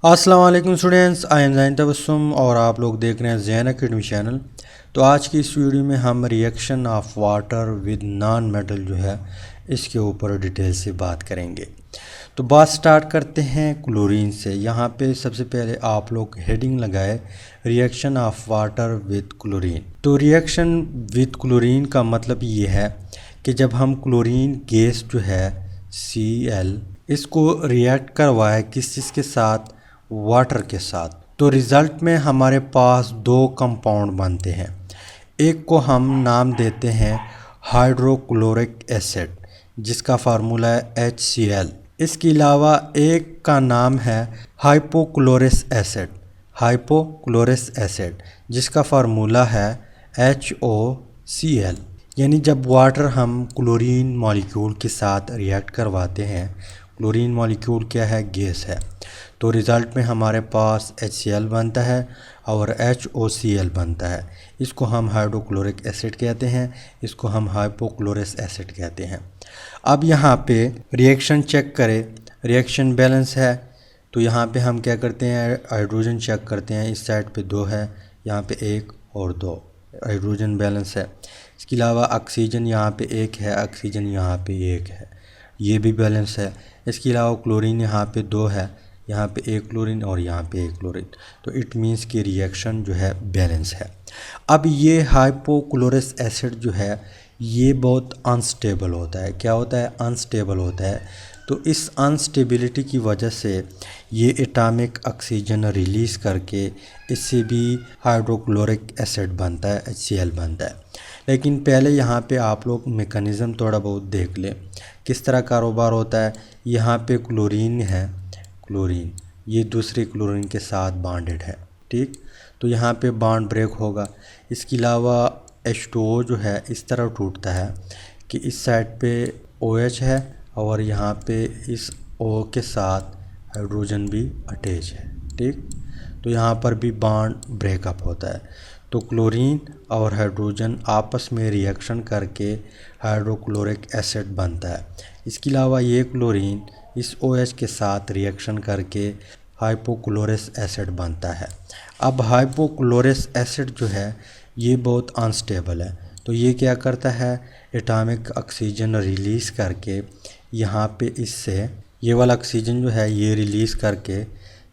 अस्सलाम वालेकुम students, I am ज़ैन तबस्सुम और आप लोग देख रहे हैं ज़ैन अकेडमी चैनल। तो आज की इस वीडियो में हम reaction of water with non metal जो है इसके ऊपर डिटेल से बात करेंगे। तो बात स्टार्ट करते हैं क्लोरीन से। यहाँ पे सबसे पहले आप लोग हेडिंग लगाए reaction of water with chlorine. तो रिएक्शन विद क्लोरीन का मतलब ये है कि जब हम क्लोरीन गैस जो है Cl इसको रिएक्ट करवाए किस चीज़ के साथ, वाटर के साथ, तो रिज़ल्ट में हमारे पास दो कंपाउंड बनते हैं। एक को हम नाम देते हैं हाइड्रोक्लोरिक एसिड जिसका फार्मूला है HCl। इसके अलावा एक का नाम है हाइपोक्लोरिक एसिड जिसका फार्मूला है HOCl। यानी जब वाटर हम क्लोरीन मॉलिक्यूल के साथ रिएक्ट करवाते हैं, क्लोरीन मॉलिक्यूल क्या है, गैस है, तो रिज़ल्ट में हमारे पास HCl बनता है और HOCl बनता है। इसको हम हाइड्रोक्लोरिक एसिड कहते हैं, इसको हम हाइपोक्लोरिक एसिड कहते हैं। अब यहाँ पे रिएक्शन चेक करें, रिएक्शन बैलेंस है, तो यहाँ पे हम क्या करते हैं, हाइड्रोजन चेक करते हैं। इस साइड पे 2 है, यहाँ पे 1 और 2, हाइड्रोजन बैलेंस है। इसके अलावा ऑक्सीजन यहाँ पे 1 है, ऑक्सीजन यहाँ पे 1 है, ये भी बैलेंस है। इसके अलावा क्लोरीन यहाँ पे 2 है, यहाँ पे 1 क्लोरीन और यहाँ पे 1 क्लोरीन, तो इट मीन्स कि रिएक्शन जो है बैलेंस है। अब ये हाइपोक्लोरिक एसिड जो है ये बहुत अनस्टेबल होता है। क्या होता है, अनस्टेबल होता है। तो इस अनस्टेबिलिटी की वजह से ये एटॉमिक ऑक्सीजन रिलीज़ करके इससे भी हाइड्रोक्लोरिक एसिड बनता है, HCl बनता है। लेकिन पहले यहाँ पे आप लोग मेकनिज़म थोड़ा बहुत देख लें किस तरह कारोबार होता है। यहाँ पे क्लोरीन है, क्लोरीन ये दूसरे क्लोरीन के साथ बॉन्डेड है, ठीक, तो यहाँ पे बॉन्ड ब्रेक होगा। इसके अलावा H2O जो है इस तरह टूटता है कि इस साइड पे OH है और यहाँ पे इस O के साथ हाइड्रोजन भी अटैच है, ठीक, तो यहाँ पर भी बॉन्ड ब्रेकअप होता है। तो क्लोरीन और हाइड्रोजन आपस में रिएक्शन करके हाइड्रोक्लोरिक एसिड बनता है। इसके अलावा ये क्लोरीन इस OH के साथ रिएक्शन करके हाइपोक्लोरिक एसिड बनता है। अब हाइपोक्लोरिक एसिड जो है ये बहुत अनस्टेबल है, तो ये क्या करता है, एटॉमिक ऑक्सीजन रिलीज़ करके यहाँ पे इससे ये वाला ऑक्सीजन जो है ये रिलीज़ करके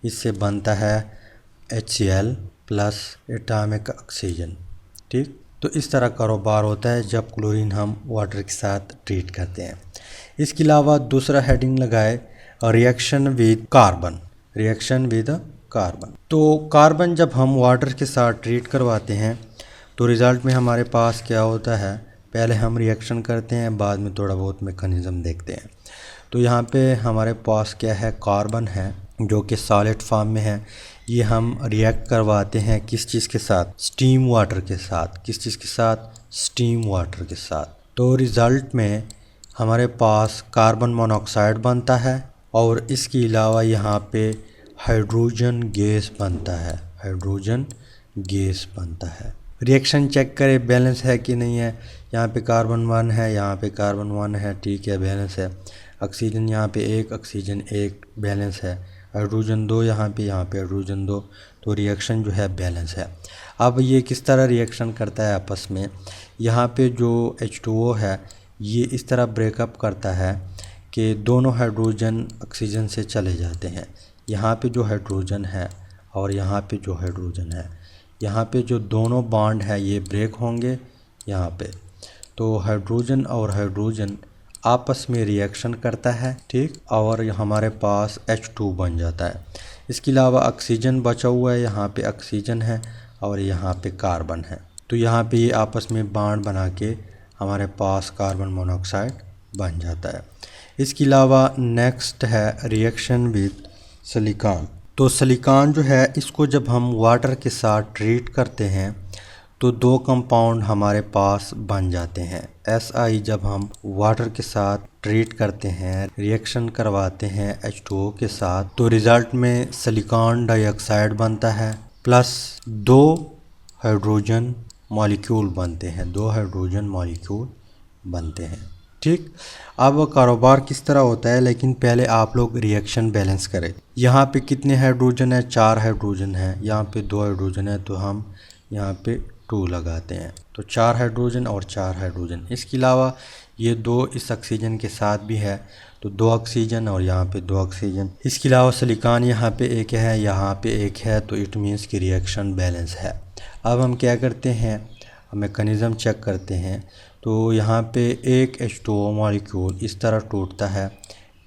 इससे बनता है HCl प्लस एटॉमिक ऑक्सीजन, ठीक। तो इस तरह कारोबार होता है जब क्लोरीन हम वाटर के साथ ट्रीट करते हैं। इसके अलावा दूसरा हेडिंग लगाए reaction with carbon, reaction with carbon. तो कार्बन जब हम वाटर के साथ ट्रीट करवाते हैं तो रिज़ल्ट में हमारे पास क्या होता है, पहले हम रिएक्शन करते हैं, बाद में थोड़ा बहुत मैकेनिज़्म देखते हैं। तो यहाँ पे हमारे पास क्या है, कार्बन है जो कि सॉलिड फॉर्म में है। ये हम रिएक्ट करवाते हैं किस चीज़ के साथ, स्टीम वाटर के साथ। किस चीज़ के साथ, स्टीम वाटर के साथ। तो रिज़ल्ट में हमारे पास कार्बन मोनोऑक्साइड बनता है और इसके अलावा यहाँ पे हाइड्रोजन गैस बनता है, हाइड्रोजन गैस बनता है। रिएक्शन चेक करें बैलेंस है कि नहीं है। यहाँ पे कार्बन 1 है, यहाँ पे कार्बन 1 है, ठीक है, बैलेंस है। ऑक्सीजन यहाँ पे 1, ऑक्सीजन 1, बैलेंस है। हाइड्रोजन 2 यहाँ पे हाइड्रोजन 2, तो रिएक्शन जो है बैलेंस है। अब ये किस तरह रिएक्शन करता है आपस में, यहाँ पे जो H2O है ये इस तरह ब्रेकअप करता है कि दोनों हाइड्रोजन ऑक्सीजन से चले जाते हैं। यहाँ पे जो हाइड्रोजन है और यहाँ पे जो हाइड्रोजन है, यहाँ पे जो दोनों बॉन्ड है ये ब्रेक होंगे यहाँ पे, तो हाइड्रोजन और हाइड्रोजन आपस में रिएक्शन करता है, ठीक, और हमारे पास H2 बन जाता है। इसके अलावा ऑक्सीजन बचा हुआ है, यहाँ पे ऑक्सीजन है और यहाँ पे कार्बन है, तो यहाँ पे ये आपस में बॉन्ड बना के हमारे पास कार्बन मोनोऑक्साइड बन जाता है। इसके अलावा नेक्स्ट है रिएक्शन विद सिलिकॉन। तो सिलिकॉन जो है इसको जब हम वाटर के साथ ट्रीट करते हैं तो दो कंपाउंड हमारे पास बन जाते हैं। Si जब हम वाटर के साथ ट्रीट करते हैं, रिएक्शन करवाते हैं H2O के साथ, तो रिज़ल्ट में सिलिकॉन डाइऑक्साइड बनता है प्लस 2 हाइड्रोजन मॉलिक्यूल बनते हैं, 2 हाइड्रोजन मॉलिक्यूल बनते हैं, ठीक। अब कारोबार किस तरह होता है, लेकिन पहले आप लोग रिएक्शन बैलेंस करें। यहाँ पे कितने हाइड्रोजन है, 4 हाइड्रोजन है। यहाँ पे 2 हाइड्रोजन है तो हम यहाँ पे 2 लगाते हैं, तो 4 हाइड्रोजन और 4 हाइड्रोजन। इसके अलावा ये 2 इस ऑक्सीजन के साथ भी है, तो 2 ऑक्सीजन और यहाँ पे 2 ऑक्सीजन। इसके अलावा सिलिकॉन यहाँ पे एक है, यहाँ पे एक है, तो इट मीन्स कि रिएक्शन बैलेंस है। अब हम क्या करते हैं, मैकेनिज़्म चेक करते हैं। तो यहाँ पे एक H2O मॉलिक्यूल इस तरह टूटता है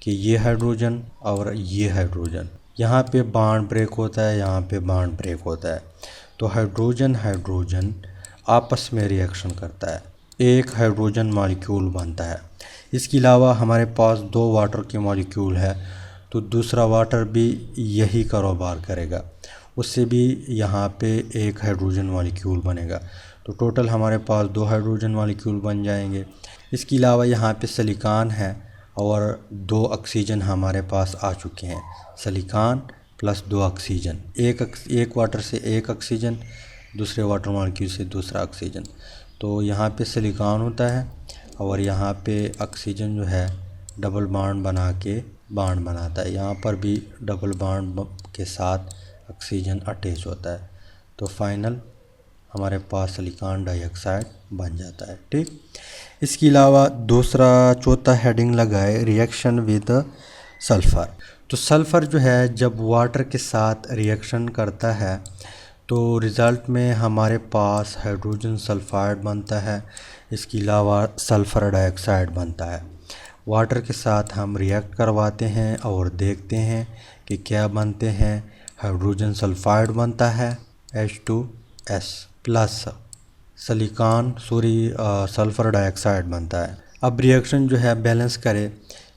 कि ये हाइड्रोजन और ये हाइड्रोजन, यहाँ पे बॉन्ड ब्रेक होता है, यहाँ पे बॉन्ड ब्रेक होता है, तो हाइड्रोजन हाइड्रोजन आपस में रिएक्शन करता है, एक हाइड्रोजन मॉलिक्यूल बनता है। इसके अलावा हमारे पास 2 वाटर के मॉलिक्यूल है, तो दूसरा वाटर भी यही कारोबार करेगा, उससे भी यहाँ पे एक हाइड्रोजन मॉलिक्यूल बनेगा, तो टोटल हमारे पास 2 हाइड्रोजन मॉलिक्यूल बन जाएंगे। इसके अलावा यहाँ पे सिलिकॉन है और 2 ऑक्सीजन हमारे पास आ चुके हैं, सिलिकॉन प्लस 2 ऑक्सीजन, एक वाटर से एक ऑक्सीजन, दूसरे वाटर मॉलिक्यूल से दूसरा ऑक्सीजन। तो यहाँ पे सिलिकॉन होता है और यहाँ पे ऑक्सीजन जो है डबल बॉन्ड बना के बॉन्ड बनाता है, यहाँ पर भी डबल बॉन्ड के साथ ऑक्सीजन अटैच होता है, तो फाइनल हमारे पास सिलिकॉन डाइऑक्साइड बन जाता है। ठीक। इसके अलावा दूसरा चौथा हेडिंग लगाए रिएक्शन विद सल्फ़र। तो सल्फ़र जो है जब वाटर के साथ रिएक्शन करता है तो रिज़ल्ट में हमारे पास हाइड्रोजन सल्फाइड बनता है, इसके अलावा सल्फ़र डाइऑक्साइड बनता है। वाटर के साथ हम रिएक्ट करवाते हैं और देखते हैं कि क्या बनते हैं, हाइड्रोजन सल्फाइड बनता है H2S plus silicon sulphur dioxide बनता है। अब रिएक्शन जो है बैलेंस करें,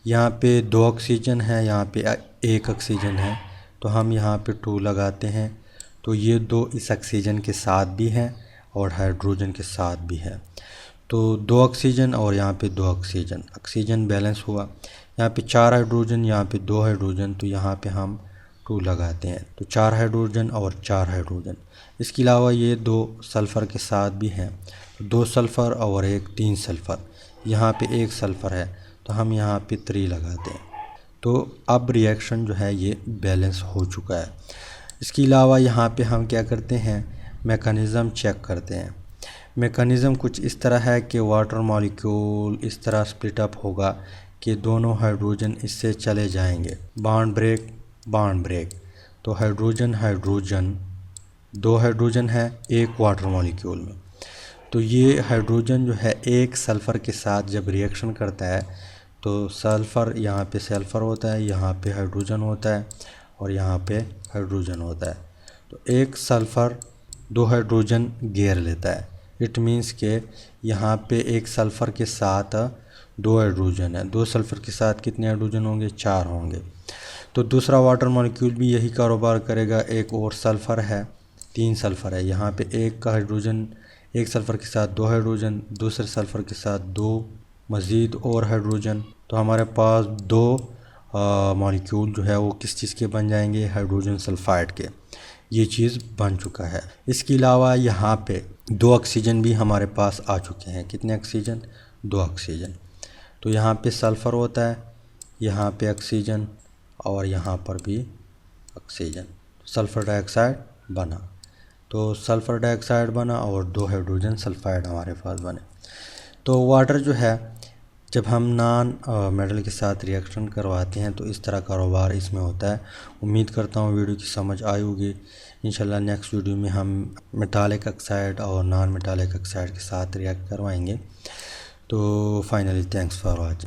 यहाँ पे 2 ऑक्सीजन है, यहाँ पे 1 ऑक्सीजन है, तो हम यहाँ पे 2 लगाते हैं, तो ये 2 इस ऑक्सीजन के साथ भी हैं और हाइड्रोजन के साथ भी है, तो 2 ऑक्सीजन और यहाँ पे 2 ऑक्सीजन, ऑक्सीजन बैलेंस हुआ। यहाँ पे 4 हाइड्रोजन, यहाँ पे 2 हाइड्रोजन, तो यहाँ पे हम 2 लगाते हैं, तो 4 हाइड्रोजन और 4 हाइड्रोजन। इसके अलावा ये 2 सल्फ़र के साथ भी हैं, तो 2 सल्फ़र और 3 सल्फ़र, यहाँ पे 1 सल्फ़र है, तो हम यहाँ पे 3 लगाते हैं। तो अब रिएक्शन जो है ये बैलेंस हो चुका है। इसके अलावा यहाँ पे हम क्या करते हैं, मैकेनिज़्म चेक करते हैं। मैकेनिज़्म कुछ इस तरह है कि वाटर मॉलिक्यूल इस तरह स्प्लिट अप होगा कि दोनों हाइड्रोजन इससे चले जाएंगे, बॉन्ड ब्रेक, तो हाइड्रोजन हाइड्रोजन, 2 हाइड्रोजन है एक वाटर मॉलिक्यूल में, तो ये हाइड्रोजन जो है एक सल्फ़र के साथ जब रिएक्शन करता है तो सल्फ़र, यहाँ पे सल्फ़र होता है, यहाँ पे हाइड्रोजन होता है और यहाँ पे हाइड्रोजन होता है, तो एक सल्फ़र 2 हाइड्रोजन घेर लेता है। इट मीन्स के यहाँ पे एक सल्फ़र के साथ 2 हाइड्रोजन है, 2 सल्फ़र के साथ कितने हाइड्रोजन होंगे, 4 होंगे। तो दूसरा वाटर मॉलिक्यूल भी यही कारोबार करेगा, एक और सल्फ़र है, 3 सल्फ़र है, यहाँ पे एक का हाइड्रोजन, एक सल्फ़र के साथ 2 हाइड्रोजन, दूसरे सल्फ़र के साथ 2 मज़ीद और हाइड्रोजन, तो हमारे पास 2 मॉलिक्यूल जो है वो किस चीज़ के बन जाएंगे, हाइड्रोजन सल्फाइड के। ये चीज़ बन चुका है। इसके अलावा यहाँ पे 2 ऑक्सीजन भी हमारे पास आ चुके हैं, कितने ऑक्सीजन, 2 ऑक्सीजन, तो यहाँ पे सल्फ़र होता है, यहाँ पे ऑक्सीजन और यहाँ पर भी ऑक्सीजन, सल्फ़र डाइऑक्साइड बना, तो सल्फ़र डाइऑक्साइड बना और 2 हाइड्रोजन सल्फाइड हमारे पास बने। तो वाटर जो है जब हम नॉन मेटल के साथ रिएक्शन करवाते हैं तो इस तरह कारोबार इसमें होता है। उम्मीद करता हूँ वीडियो की समझ आई होगी। इंशाल्लाह नेक्स्ट वीडियो में हम मेटालिक ऑक्साइड और नॉन मेटालिक ऑक्साइड के साथ रिएक्ट करवाएंगे। तो फाइनली थैंक्स फॉर वॉचिंग।